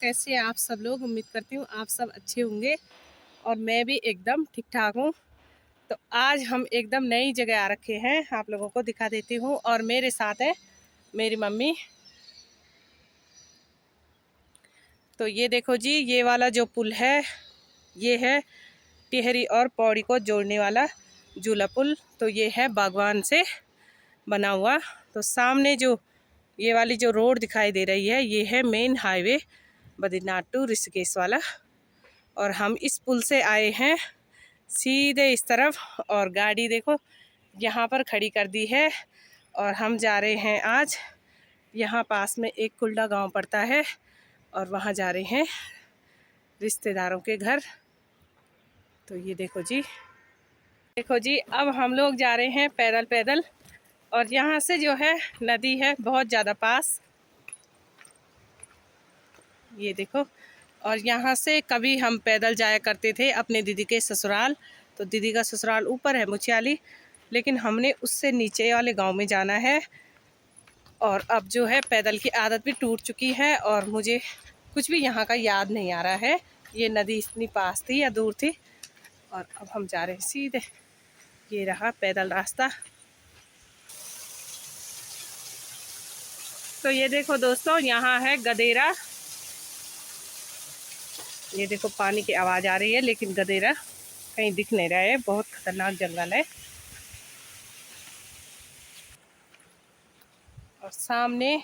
कैसे आप सब लोग। उम्मीद करती हूँ आप सब अच्छे होंगे और मैं भी एकदम ठीक ठाक हूँ। तो आज हम एकदम नई जगह आ रखे हैं, आप लोगों को दिखा देती हूँ। और मेरे साथ है मेरी मम्मी। तो ये देखो जी, ये वाला जो पुल है ये है टिहरी और पौड़ी को जोड़ने वाला झूला पुल। तो ये है बागवान से बना हुआ। तो सामने जो ये वाली जो रोड दिखाई दे रही है ये है main highway Badrinath to Rishikesh वाला। और हम इस पुल से आए हैं सीधे इस तरफ, और गाड़ी देखो यहाँ पर खड़ी कर दी है। और हम जा रहे हैं आज, यहाँ पास में एक कुल्डा गांव पड़ता है और वहाँ जा रहे हैं रिश्तेदारों के घर। तो ये देखो जी, देखो जी, अब हम लोग जा रहे हैं पैदल पैदल। और यहाँ से जो है नदी है बहुत ज़्यादा पास, ये देखो। और यहाँ से कभी हम पैदल जाया करते थे अपने दीदी के ससुराल। तो दीदी का ससुराल ऊपर है मुछियाली, लेकिन हमने उससे नीचे वाले गांव में जाना है। और अब जो है पैदल की आदत भी टूट चुकी है और मुझे कुछ भी यहाँ का याद नहीं आ रहा है, ये नदी इतनी पास थी या दूर थी। और अब हम जा रहे हैं सीधे, ये रहा पैदल रास्ता। तो ये देखो दोस्तों, यहाँ है गदेरा। ये देखो पानी की आवाज़ आ रही है, लेकिन गदेरा कहीं दिख नहीं रहा है, बहुत खतरनाक जंगल है। और सामने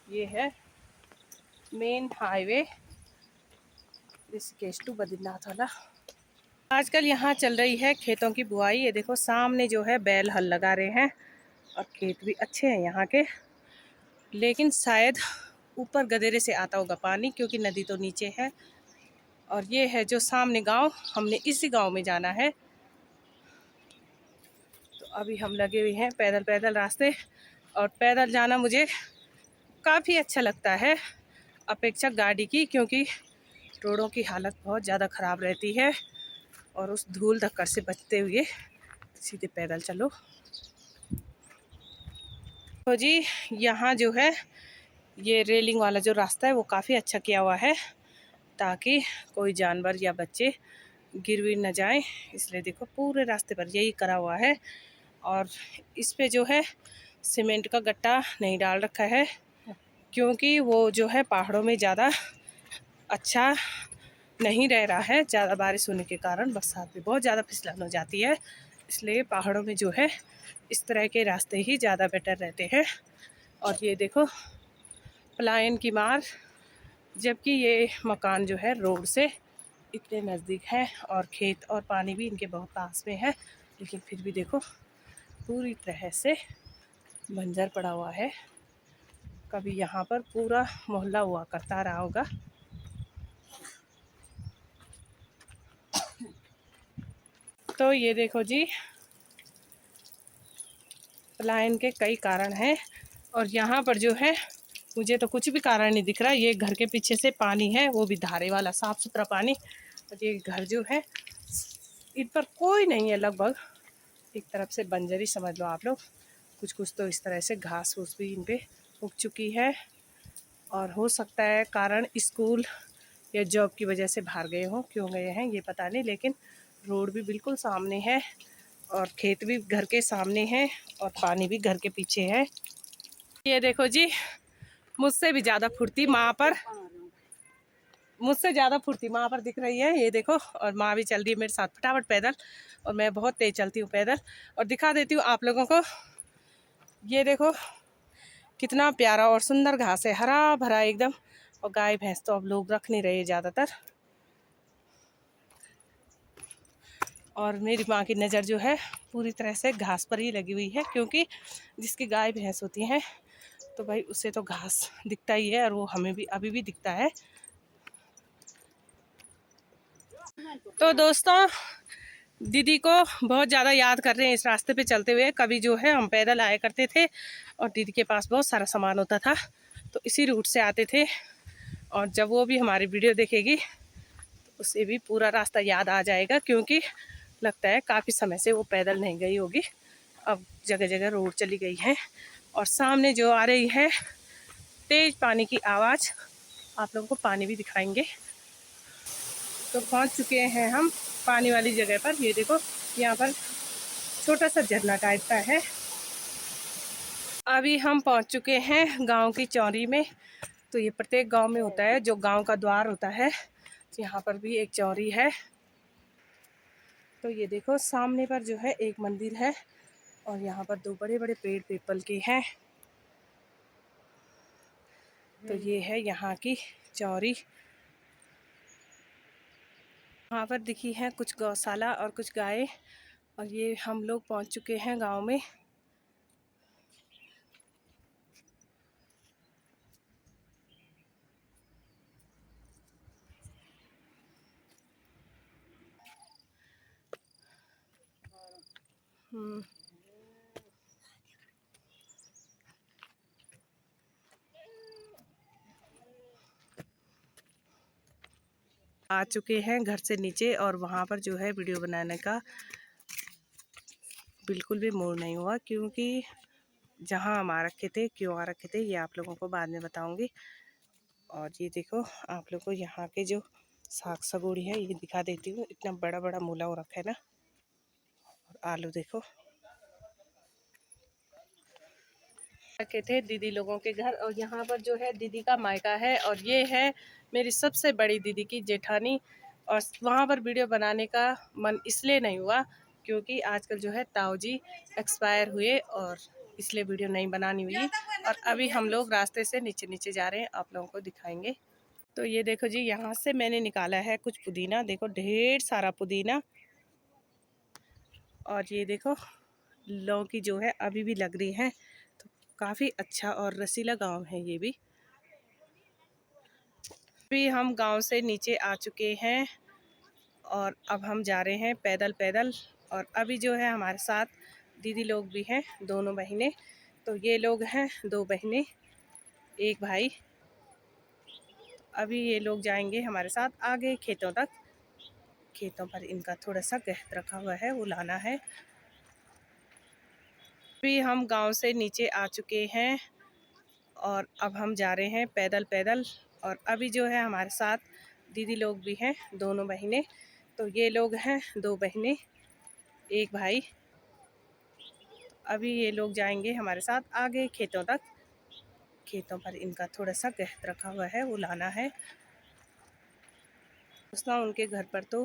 ये है main highway Rishikesh to Badrinath वाला। आजकल यहाँ चल रही है खेतों की बुआई। ये देखो सामने जो है बैल हल लगा रहे हैं और खेत भी अच्छे हैं यहाँ के। लेकिन शायद ऊपर गदेरे से आता होगा पानी, क्योंकि नदी तो नीचे है। और ये है जो सामने गांव, हमने इसी गांव में जाना है। तो अभी हम लगे हुए हैं पैदल पैदल रास्ते। और पैदल जाना मुझे काफ़ी अच्छा लगता है अपेक्षा गाड़ी की, क्योंकि रोडों की हालत बहुत ज़्यादा ख़राब रहती है। और उस धूल धक्कर से बचते हुए सीधे पैदल चलो। तो जी, यहाँ जो है ये रेलिंग वाला जो रास्ता है वो काफ़ी अच्छा किया हुआ है, ताकि कोई जानवर या बच्चे गिर भी न जाएं। इसलिए देखो पूरे रास्ते पर यही करा हुआ है। और इस पे जो है सीमेंट का गट्टा नहीं डाल रखा है, क्योंकि वो जो है पहाड़ों में ज़्यादा अच्छा नहीं रह रहा है। ज़्यादा बारिश होने के कारण बरसात में बहुत ज़्यादा फिसलन हो जाती है, इसलिए पहाड़ों में जो है इस तरह के रास्ते ही ज़्यादा बेटर रहते हैं। और ये देखो पलायन की मार, जबकि ये मकान जो है रोड से इतने नज़दीक है और खेत और पानी भी इनके बहुत पास में है, लेकिन फिर भी देखो पूरी तरह से बंजर पड़ा हुआ है। कभी यहाँ पर पूरा मोहल्ला हुआ करता रहा होगा। तो ये देखो जी, पलायन के कई कारण हैं और यहाँ पर जो है मुझे तो कुछ भी कारण नहीं दिख रहा। ये घर के पीछे से पानी है, वो भी धारे वाला साफ़ सुथरा पानी। और ये घर जो है इन पर कोई नहीं है, लगभग एक तरफ से बंजर ही समझ लो आप लोग। कुछ कुछ तो इस तरह से घास फूस भी इन पे उग चुकी है। और हो सकता है कारण स्कूल या जॉब की वजह से बाहर गए हों, क्यों गए हैं ये पता नहीं। लेकिन रोड भी बिल्कुल सामने है और खेत भी घर के सामने है और पानी भी घर के पीछे है। ये देखो जी, मुझसे भी ज़्यादा फुर्ती माँ पर, मुझसे ज़्यादा फुर्ती माँ पर दिख रही है। ये देखो, और माँ भी चल रही है मेरे साथ फटाफट पैदल, और मैं बहुत तेज़ चलती हूँ पैदल। और दिखा देती हूँ आप लोगों को, ये देखो कितना प्यारा और सुंदर घास है, हरा भरा एकदम। और गाय भैंस तो अब लोग रख नहीं रहे ज़्यादातर। और मेरी माँ की नज़र जो है पूरी तरह से घास पर ही लगी हुई है, क्योंकि जिसकी गाय भैंस होती हैं तो भाई उसे तो घास दिखता ही है, और वो हमें भी अभी भी दिखता है। तो दोस्तों, दीदी को बहुत ज़्यादा याद कर रहे हैं इस रास्ते पे चलते हुए। कभी जो है हम पैदल आया करते थे और दीदी के पास बहुत सारा सामान होता था, तो इसी रूट से आते थे। और जब वो भी हमारी वीडियो देखेगी तो उसे भी पूरा रास्ता याद आ जाएगा, क्योंकि लगता है काफ़ी समय से वो पैदल नहीं गई होगी। अब जगह जगह रोड चली गई है। और सामने जो आ रही है तेज़ पानी की आवाज़, आप लोगों को पानी भी दिखाएंगे। तो पहुंच चुके हैं हम पानी वाली जगह पर। ये देखो यहाँ पर छोटा सा झरना टाइप का है। अभी हम पहुंच चुके हैं गांव की चौरी में। तो ये प्रत्येक गांव में होता है, जो गांव का द्वार होता है। यहाँ पर भी एक चौरी है। तो ये देखो सामने पर जो है एक मंदिर है और यहाँ पर दो बड़े बड़े पेड़ पीपल के हैं। तो ये है यहाँ की चौरी। वहाँ पर दिखी है कुछ गौशाला और कुछ गाय। और ये हम लोग पहुँच चुके हैं गांव में। आ चुके हैं घर से नीचे और वहाँ पर जो है वीडियो बनाने का बिल्कुल भी मूड नहीं हुआ, क्योंकि जहाँ हम आ रखे थे, क्यों आ रखे थे, ये आप लोगों को बाद में बताऊंगी। और ये देखो आप लोग को यहाँ के जो साग सगोड़ी है ये दिखा देती हूँ। इतना बड़ा बड़ा मूला हो रखा है ना। और आलू देखो रखे थे दीदी लोगों के घर। और यहाँ पर जो है दीदी का मायका है और ये है मेरी सबसे बड़ी दीदी की जेठानी। और वहाँ पर वीडियो बनाने का मन इसलिए नहीं हुआ क्योंकि आजकल जो है ताऊ जी एक्सपायर हुए और इसलिए वीडियो नहीं बनानी हुई। और अभी हम लोग रास्ते से नीचे नीचे जा रहे हैं, आप लोगों को दिखाएंगे। तो ये देखो जी, यहाँ से मैंने निकाला है कुछ पुदीना। देखो ढेर सारा पुदीना। और ये देखो लौकी जो है अभी भी लग रही है। तो काफ़ी अच्छा और रसीला गांव है ये भी। अभी हम गांव से नीचे आ चुके हैं और अब हम जा रहे हैं पैदल पैदल। और अभी जो है हमारे साथ दीदी लोग भी हैं, दोनों बहनें। तो ये लोग हैं दो बहनें एक भाई। अभी ये लोग जाएंगे हमारे साथ आगे खेतों तक। खेतों पर इनका थोड़ा सा गहत रखा हुआ है, वो लाना है। अभी हम गांव से नीचे आ चुके हैं और अब हम जा रहे हैं पैदल पैदल। और अभी जो है हमारे साथ दीदी लोग भी हैं, दोनों बहनें। तो ये लोग हैं दो बहनें एक भाई। अभी ये लोग जाएंगे हमारे साथ आगे खेतों तक। खेतों पर इनका थोड़ा सा गहत रखा हुआ है, वो लाना है। दोस्तों उनके घर पर तो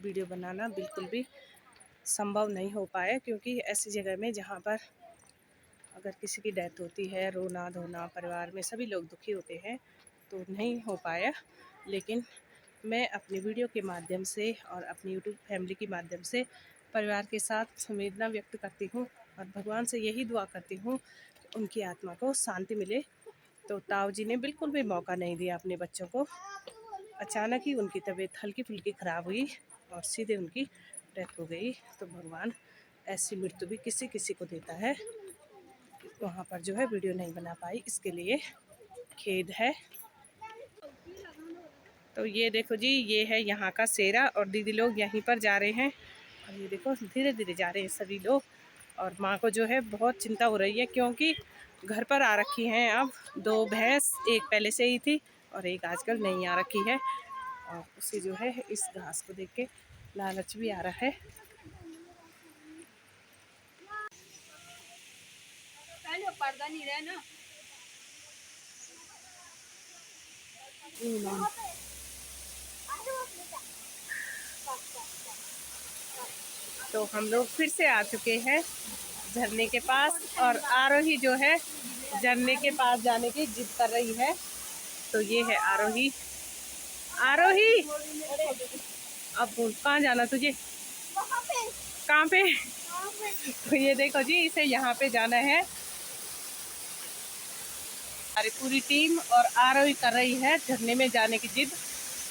वीडियो बनाना बिल्कुल भी संभव नहीं हो पाया, क्योंकि ऐसी जगह में जहाँ पर अगर किसी की डेथ होती है, रोना धोना, परिवार में सभी लोग दुखी होते हैं, तो नहीं हो पाया। लेकिन मैं अपनी वीडियो के माध्यम से और अपनी यूट्यूब फैमिली के माध्यम से परिवार के साथ संवेदना व्यक्त करती हूँ और भगवान से यही दुआ करती हूँ कि उनकी आत्मा को शांति मिले। तो ताऊ जी ने बिल्कुल भी मौका नहीं दिया अपने बच्चों को। अचानक ही उनकी तबीयत हल्की फुल्की ख़राब हुई और सीधे उनकी डेथ हो गई। तो भगवान ऐसी मृत्यु भी किसी किसी को देता है। वहाँ पर जो है वीडियो नहीं बना पाई, इसके लिए खेद है। तो ये देखो जी, ये है यहाँ का सेरा और दीदी लोग यहीं पर जा रहे हैं। और ये देखो धीरे धीरे जा रहे हैं सभी लोग। और माँ को जो है बहुत चिंता हो रही है, क्योंकि घर पर आ रखी हैं अब दो भैंस। एक पहले से ही थी और एक आजकल नहीं आ रखी है। और उसे जो है इस घास को देख के लालच भी आ रहा है। पर्दा नहीं रहा ना। तो हम लोग फिर से आ चुके हैं झरने के पास। और आरोही जो है झरने के पास जाने की जिद कर रही है। तो ये है आरोही। आरोही अब बोल कहाँ जाना तुझे? कहाँ पे? तो ये देखो जी, इसे यहाँ पे जाना है। हमारी पूरी टीम और आरोही कर रही है झरने में जाने की जिद,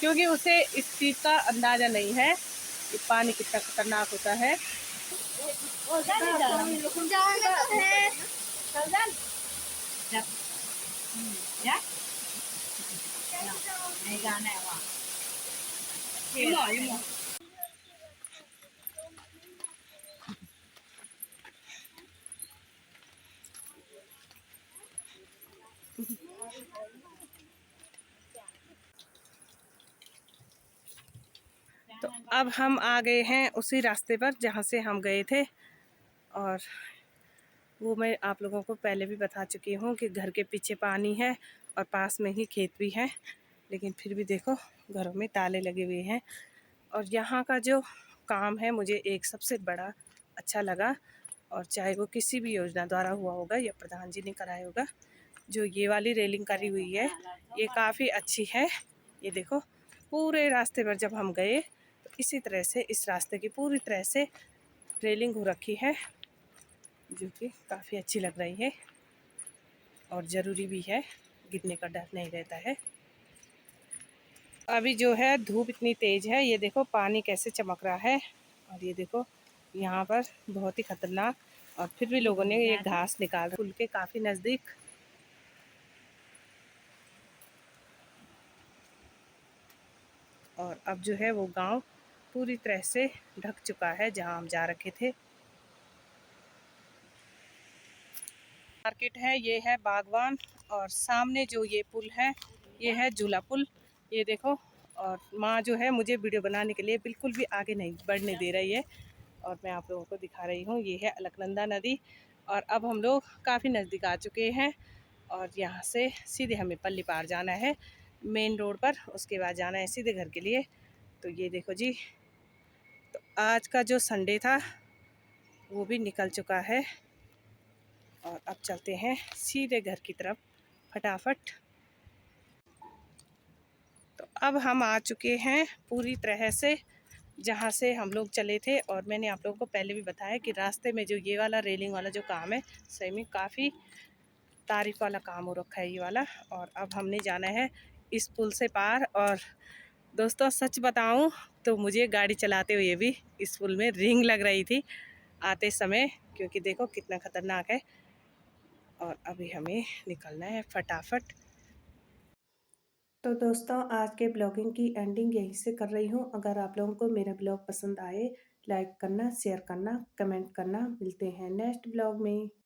क्योंकि उसे इस चीज़ का अंदाज़ा नहीं है कि पानी कितना खतरनाक होता है। तो अब हम आ गए हैं उसी रास्ते पर जहाँ से हम गए थे, और वो मैं आप लोगों को पहले भी बता चुकी हूँ कि घर के पीछे पानी है और पास में ही खेत भी है, लेकिन फिर भी देखो घरों में ताले लगे हुए हैं। और यहाँ का जो काम है मुझे एक सबसे बड़ा अच्छा लगा, और चाहे वो किसी भी योजना द्वारा हुआ होगा या प्रधान जी ने कराया होगा, जो ये वाली रेलिंग करी हुई है ये काफ़ी अच्छी है। ये देखो पूरे रास्ते पर जब हम गए तो इसी तरह से इस रास्ते की पूरी तरह से रेलिंग हो रखी है, जो कि काफ़ी अच्छी लग रही है और ज़रूरी भी है, गिरने का डर नहीं रहता है। अभी जो है धूप इतनी तेज़ है, ये देखो पानी कैसे चमक रहा है, और ये देखो यहाँ पर बहुत ही खतरनाक, और फिर भी लोगों ने ये घास निकाल पुल के काफ़ी नज़दीक। और अब जो है वो गांव पूरी तरह से ढक चुका है जहां हम जा रखे थे। मार्केट है, ये है बागवान, और सामने जो ये पुल है ये है झूला पुल। ये देखो, और माँ जो है मुझे वीडियो बनाने के लिए बिल्कुल भी आगे नहीं बढ़ने दे रही है, और मैं आप लोगों को दिखा रही हूँ। ये है अलकनंदा नदी, और अब हम लोग काफ़ी नज़दीक आ चुके हैं, और यहाँ से सीधे हमें पल्ली पार जाना है मेन रोड पर, उसके बाद जाना है सीधे घर के लिए। तो ये देखो जी, तो आज का जो संडे था वो भी निकल चुका है, और अब चलते हैं सीधे घर की तरफ फटाफट। तो अब हम आ चुके हैं पूरी तरह से जहाँ से हम लोग चले थे, और मैंने आप लोगों को पहले भी बताया कि रास्ते में जो ये वाला रेलिंग वाला जो काम है सही में काफ़ी तारीफ वाला काम हो रखा है ये वाला। और अब हमने जाना है इस पुल से पार, और दोस्तों सच बताऊं तो मुझे गाड़ी चलाते हुए भी इस पुल में रिंग लग रही थी आते समय, क्योंकि देखो कितना ख़तरनाक है। और अभी हमें निकलना है फटाफट। तो दोस्तों आज के ब्लॉगिंग की एंडिंग यहीं से कर रही हूँ। अगर आप लोगों को मेरा ब्लॉग पसंद आए, लाइक करना, शेयर करना, कमेंट करना। मिलते हैं नेक्स्ट ब्लॉग में।